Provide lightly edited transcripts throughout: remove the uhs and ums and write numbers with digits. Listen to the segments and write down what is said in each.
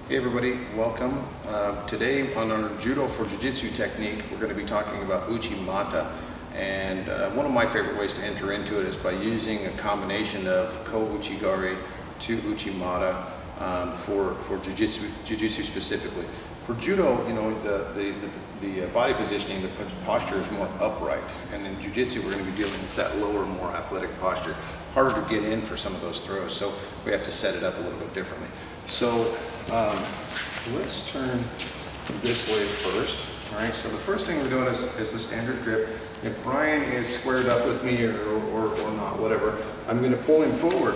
Hey everybody, welcome. Today on our Judo for Jiu-jitsu technique, we're going to be talking about Uchi-mata. And one of my favorite ways to enter into it is by using a combination of Ko-uchi-gari to Uchi-mata for Jiu-jitsu specifically. For Judo, you know, the body positioning, the posture is more upright. And in Jiu-jitsu, we're going to be dealing with that lower, more athletic posture. Harder to get in for some of those throws, so we have to set it up a little bit differently. So let's turn this way first. All right, so the first thing we're doing is the standard grip. If Brian is squared up with me or not, whatever, I'm going to pull him forward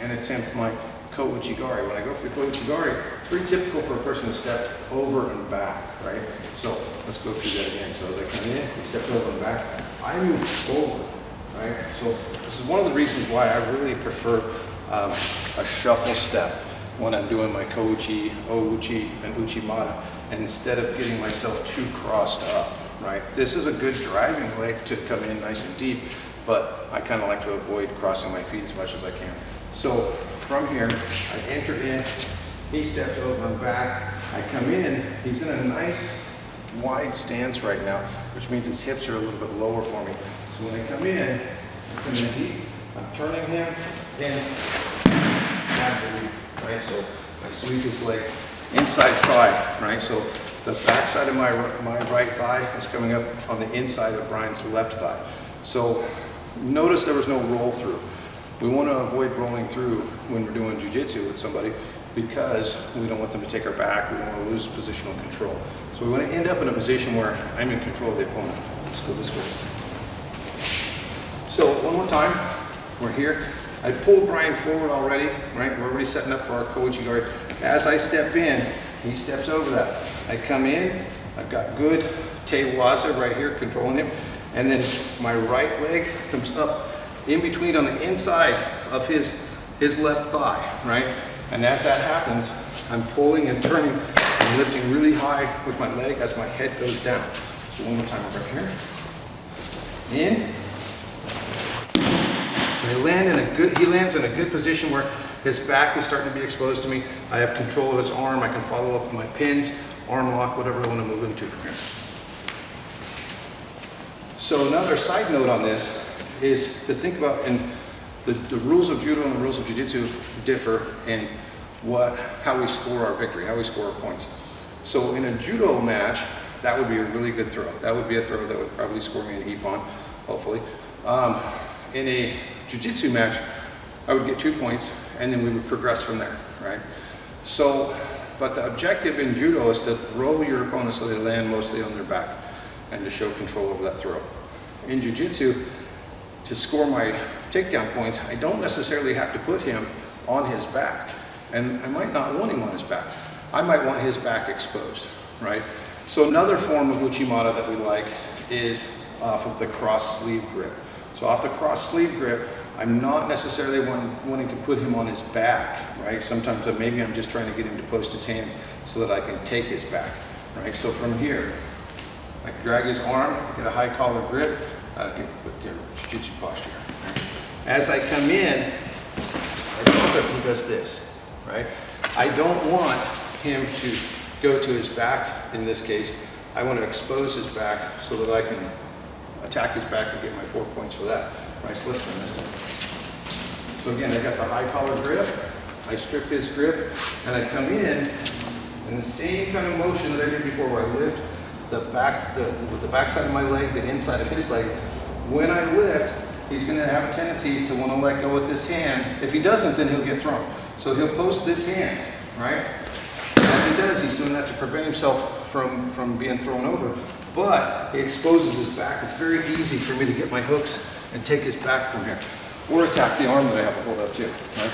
and attempt my Ko-uchi-gari. When I go for the Ko-uchi-gari, it's very typical for a person to step over and back, right? So let's go through that again. So as I come in, he steps over and back, I move forward, right? So this is one of the reasons why I really prefer a shuffle step when I'm doing my Ko-uchi, O-uchi, and Uchi-mata, instead of getting myself too crossed up, right? This is a good driving leg to come in nice and deep, but I kind of like to avoid crossing my feet as much as I can. So from here, I enter in, he steps over and back, I come in, he's in a nice wide stance right now, which means his hips are a little bit lower for me. So when I come in deep, I'm turning him, and right? So I sweep his leg inside thigh, right? So the back side of my right thigh is coming up on the inside of Brian's left thigh. So notice there was no roll through. We want to avoid rolling through when we're doing jiu-jitsu with somebody because we don't want them to take our back. We don't want to lose positional control. So we want to end up in a position where I'm in control of the opponent. Let's go this way. So one more time, we're here. I pulled Brian forward already, right? We're already setting up for our Ko-uchi-gari. As I step in, he steps over that. I come in, I've got good table waza right here controlling him, and then my right leg comes up in between on the inside of his left thigh, right? And as that happens, I'm pulling and turning and lifting really high with my leg as my head goes down. So one more time over here. In. He lands in a good position where his back is starting to be exposed to me. I have control of his arm. I can follow up with my pins, arm lock, whatever I want to move into from here. So another side note on this is to think about, and the rules of Judo and the rules of Jiu-Jitsu differ in how we score our victory, how we score our points. So in a Judo match, that would be a really good throw. That would be a throw that would probably score me an ippon, hopefully. In a Jiu-jitsu match, I would get 2 points, and then we would progress from there, right? So, but the objective in Judo is to throw your opponent so they land mostly on their back, and to show control over that throw. In Jiu-jitsu, to score my takedown points, I don't necessarily have to put him on his back, and I might not want him on his back. I might want his back exposed, right? So another form of Uchi-mata that we like is off of the cross sleeve grip. So off the cross sleeve grip, I'm not necessarily wanting to put him on his back, right? Sometimes maybe I'm just trying to get him to post his hands so that I can take his back, right? So from here, I can drag his arm, get a high collar grip, get jiu-jitsu posture. Right? As I come in, I don't know if he does this, right? I don't want him to go to his back in this case. I want to expose his back so that I can attack his back and get my 4 points for that. Right, so let's turn this one. So again, I got the high collar grip, I strip his grip, and I come in the same kind of motion that I did before, where I lift with the back side of my leg, the inside of his leg. When I lift, he's going to have a tendency to want to let go with this hand. If he doesn't, then he'll get thrown. So he'll post this hand, right? As he does, he's doing that to prevent himself from being thrown over. But he exposes his back. It's very easy for me to get my hooks and take his back from here, or attack the arm that I have to hold up too, right?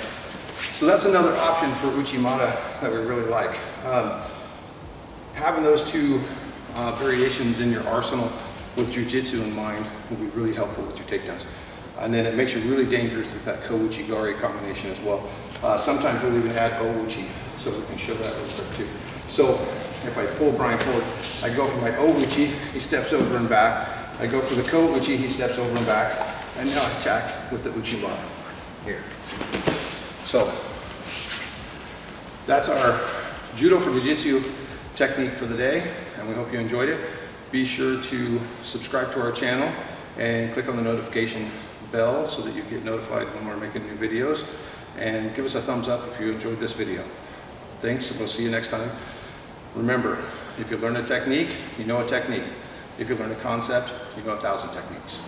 So that's another option for Uchi-mata that we really like. Having those two variations in your arsenal with Jiu-jitsu in mind will be really helpful with your takedowns. And then it makes you really dangerous with that Ko-uchi-gari combination as well. Sometimes we'll even add O-uchi, so we can show that real quick too. So if I pull Brian forward, I go for my O-uchi, he steps over and back. I go for the Ko-uchi, he steps over and back, and now I attack with the Uchi-mata here. So that's our Judo for Jiu-jitsu technique for the day, and we hope you enjoyed it. Be sure to subscribe to our channel and click on the notification bell so that you get notified when we're making new videos. And give us a thumbs up if you enjoyed this video. Thanks, and we'll see you next time. Remember, if you learn a technique, you know a technique. If you learn a concept, you know 1,000 techniques.